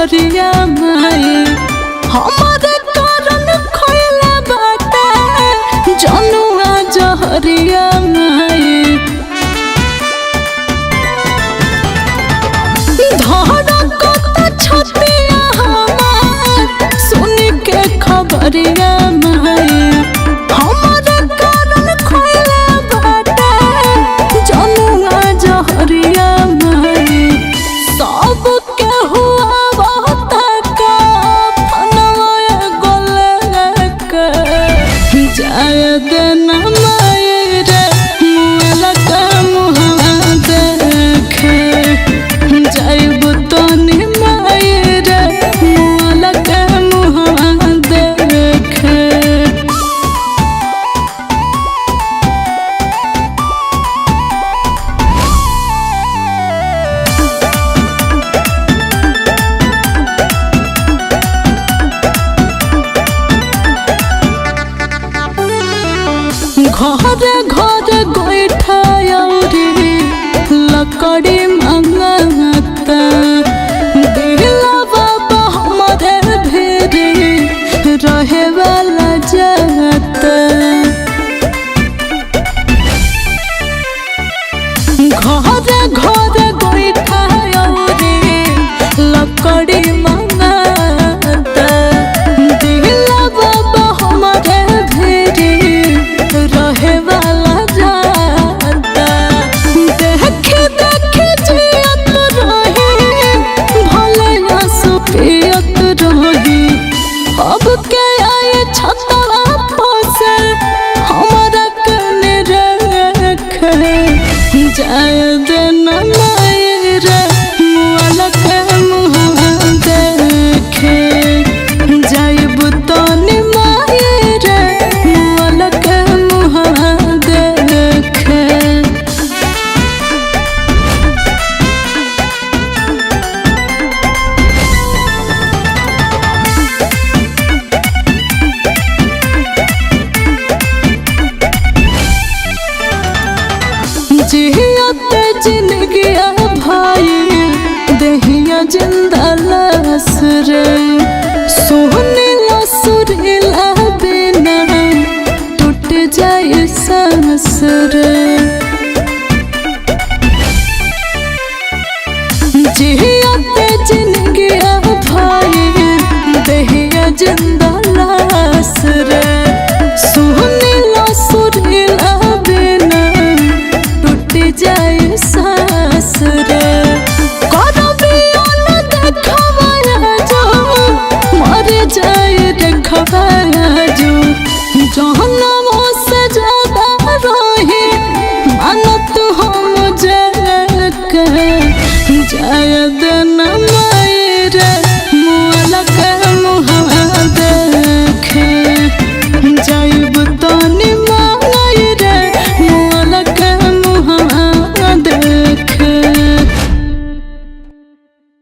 जहरिया माई हमारे कारण खोला बाटे जनुआ जहरिया माई छतिया हमार सुन के खबरिया माई हमारे कारण खोला बाटे जनुआ जहरिया माई सब के हुआ बहुत का फनवा गोले के जाय देना माई रे मुला का मुहा देखे जाइब तनी माई रे मुला का मुहा देखे घरे घरे गोइठा लकड़ी मंगता दिला बाबा हमारे भेरे रहे वाला जाता घरे घरे गोइठा लकड़ी मंगता दिला बाबा हमारे भेरे रहे वाला जाता देखे देखे जियत रही भले सुपियत रही अब के आए छतवा पसे हमारा कने रखे जाय देना माई रे मुला के मुहा देखे जाइब तनी माई रे मुला के मुहा देखे जियत जिंदगिया भाई दहिया जिंदा लाश रे सोन